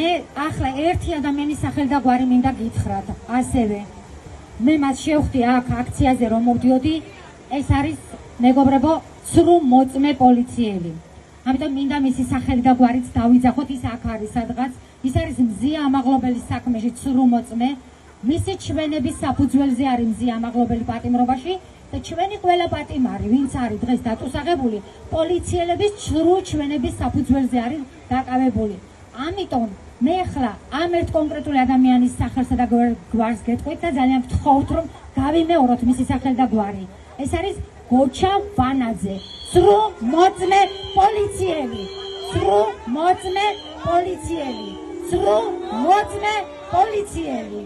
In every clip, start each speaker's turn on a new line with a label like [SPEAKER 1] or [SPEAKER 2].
[SPEAKER 1] მე ახლა ერთი ადამიანის სახელი და გვარი მინდა გითხრათ. ასევე მე მას შევხვდი აქ აქციაზე რომ მოვდიოდი, ეს არის მეგობრებო ცრუ მოწმე პოლიციელი. ამიტომ მინდა მისი სახელი და გვარიც დავიძახოთ, ის აქ არის სადღაც, ის არის მზია ამაღლობელის საქმეში ცრუ მოწმე, მისი ჩვენების საფუძველზე არის მზია ამაღლობელი პატიმრობაში და ჩვენი ყველა პატიმარი, ვინც არის დღეს დატუსაღებული, პოლიციელების ცრუ ჩვენების საფუძველზე არის დაკავებული. ამიტომ მე ახლა ამ ერთ კონკრეტული ადამიანის სახელსა და გვარს გეტყვით და ძალიან ვთხოვთ რომ გავიმეოროთ მისი სახელი და გვარი. ეს არის გოჩა ვანაძე, ცრუ მოწმე პოლიციელი, ცრუ მოწმე პოლიციელი, ცრუ მოწმე პოლიციელი.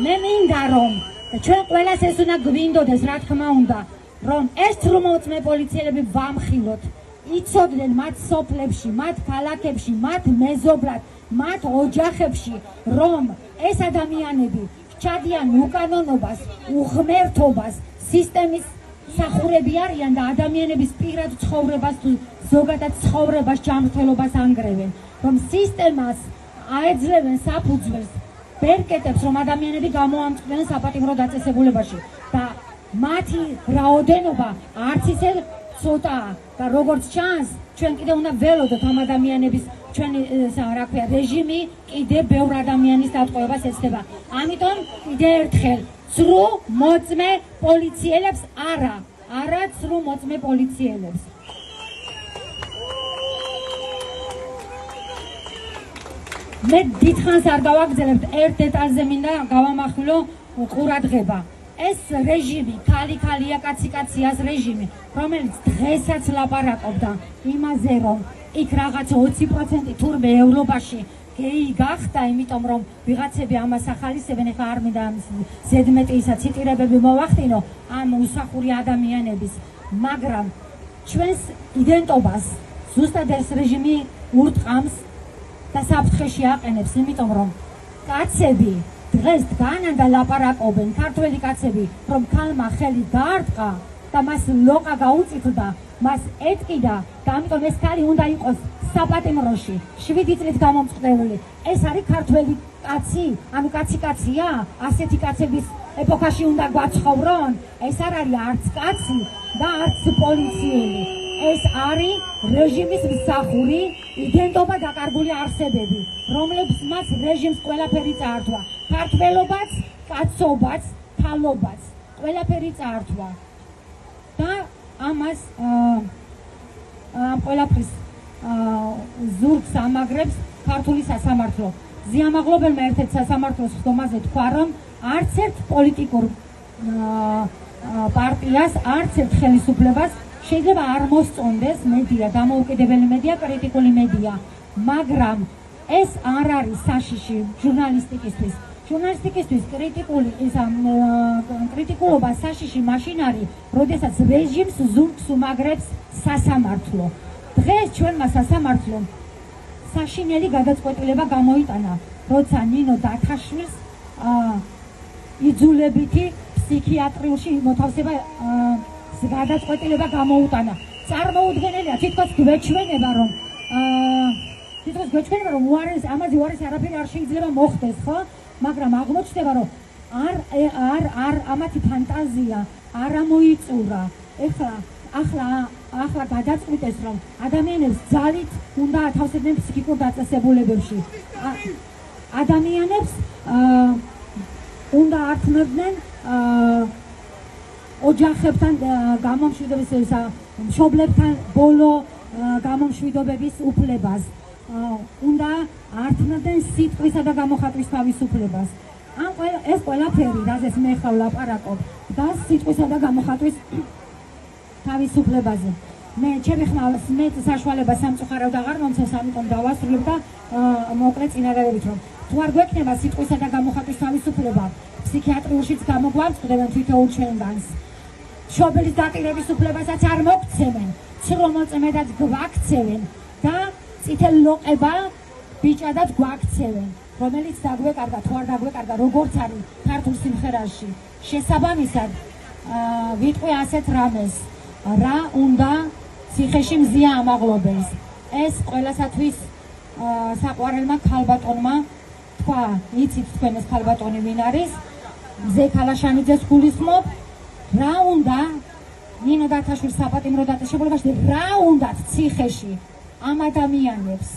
[SPEAKER 1] მე მინდა რომ ჩვენ ყველას ეს უნდა გვინდოდეს, რა თქმა უნდა, რომ ეს ცრუ მოწმე პოლიციელები ვამხილოთ. იცოდნენ მათ სოფლებში, მათ ქალაქებში, მათ მეზობლად, მათ ოჯახებში, რომ ეს ადამიანები ჩადიან უკანონობას, უღმერთობას, სისტემის სახურები არიან და ადამიანების პირად ცხოვრებას თუ ზოგადად ცხოვრებას ჯანმრთელობას ანგრევენ, რომ სისტემას აეძლევენ საფუძველს, ბერკეტებს, რომ ადამიანები გამოამწყდნენ საპატიმრო დაწესებულებაში და მათი რაოდენობა არც ისე ცოტაა და როგორც ჩანს, ჩვენ კიდევ უნდა ველოდოთ ამ ადამიანების ჩვენი რა ქვია რეჟიმი კიდე ბევრ ადამიანის დატყვევებას ეცდება. ამიტომ კიდე ერთხელ ცრუ მოწმე პოლიციელებს არა ცრუ მოწმე პოლიციელებს. მე დიდხანს არ გავაგრძელებთ, ერთ დეტალზე მინდა გავამახვილო ყურადღება. ეს რეჟიმი, ქალი-ქალია, კაცი-კაციას რეჟიმი, რომელიც დღესაც ლაპარაკობდა იმაზე, რომ იქ რაღაც 20% თურმე ევროპაში გეი გახდა, იმიტომ რომ ვიღაცები ამას ახალისებენ, ეხლა არ მინდა ამის ზედმეტი ისა ციტირებები მოვახდინო ამ უსახური ადამიანების, მაგრამ ჩვენს იდენტობას ზუსტად ეს რეჟიმი ურტყამს და საფრთხეში აყენებს, იმიტომ რომ კაცები დღეს დგანან და ლაპარაკობენ, ქართველი კაცები, რომ ქალმა ხელი დაარტყა და მას ლოყა გაუწითდა, მას ეტყიდა და ამიტომ ეს ქალი უნდა იყოს საპატიმროში 7 წლით გამომწყდეული. ეს არის ქართველი კაცი, ანუ კაცი-კაცია, ასეთი კაცების ეპოქაში უნდა გვაცხოვრონ. ეს არ არის არც კაცი და არც პოლიციელი. ეს არის რეჟიმის მსახური იდენტობა დაკარგული არსებები, რომლებიც მას რეჟიმს ყველაფერი წაართვა. ქართველობაც, კაცობაც, ქალობაც, ყველაფერი წაართვა. და ამას ამ ყველაფრის ზურგს ამაგრებს ქართული სასამართლო. ზიამაღლობელმა ერთ-ერთ სასამართლოს ხდომაზე თქვა, რომ არც ერთ პოლიტიკურ პარტიას, არც ერთ ხელისუფლებას შეიძლება არ მოსწონდეს მედია, დამოუკიდებელი მედია, კრიტიკული მედია, მაგრამ ეს არ არის საშიში ჟურნალისტიკისთვის. ჟურნალისტიკისთვის კრიტიკულობა საშიში მაშინ არის, როდესაც რეჟიმს ზურგს უმაგრებს სასამართლო. დღეს ჩვენმა სასამართლომ საშინელი გადაწყვეტილება გამოიტანა, როცა ნინო დათაშვილს იძულებითი ფსიქიატრიულში მოთავსება გადაწყვეტილება გამოუტანა. წარმოუდგენელია, თითქოს გვეჩვენება, რომ ამაზე უარეს არაფერი არ შეიძლება მოხდეს, ხო? მაგრამ აღმოჩნდება, რომ ამათი ფანტაზია არ ამოიწურა. ახლა გადაწყვიტეს, რომ ადამიანებს ძალით უნდა ათავსებდნენ ფსიქიკურ დაწესებულებებში. ადამიანებს უნდა ართმევდნენ ოჯახებთან გამომშვიდობის, მშობლებთან ბოლო გამომშვიდობების უფლებას. უნდა ართმევდნენ სიტყვისა და გამოხატვის თავისუფლებას. ეს ყველაფერი, რაზეც მე ხარ ლაპარაკობ, და სიტყვისა და გამოხატვის თავისუფლებაზე. ჩემი ხმალს მე საშუალება სამწუხაროდ აღარ მომცემს, ამიტომ დავასრულებ და მოკლე წინადადებით, რომ თუ არ გვექნება სიტყვისა და გამოხატვის თავისუფლება, ფსიქიატრიულშიც გამოგვამწყდებენ თითოეულ ჩვენგანს. მშობლის დატირების უფლებასაც არ მოგცემენ, ცრუ მოწმედაც გვაქცევენ და წითელ ლოყება ბიჭადაც გვაქცევენ, რომელიც დაგვეკარგა, თუ არ დაგვეკარგა, როგორც არის ქართულ სიმღერაში. შესაბამისად ვიტყვი ასეთ რამეს, რა უნდა ციხეში მზია ამაღლობელს. ეს ყველასათვის საყვარელმა ქალბატონმა თქვა, იცით თქვენ ეს ქალბატონი ვინ არის? მზე ქალაშანიძეს გულისხმობ. რა უნდა ნინო დათაშვილის საპატიმრო დაწესებულებაში რა უნდათ ციხეში ამ ადამიანებს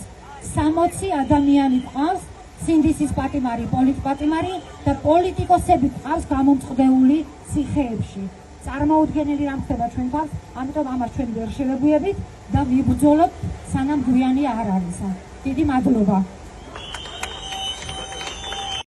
[SPEAKER 1] 60 ადამიანი ყავს, სინდისის პატიმარი, პოლიტპატიმარი და პოლიტიკოსები ყავს გამომწყდეული ციხეებში. წარმოუდგენელი რამ ხდება ჩვენ გვაქვს, ამიტომ ამას ჩვენ ვერ შევებუებით და ვიბრძოლოთ სანამ გვიანი არ არის. დიდი მადლობა.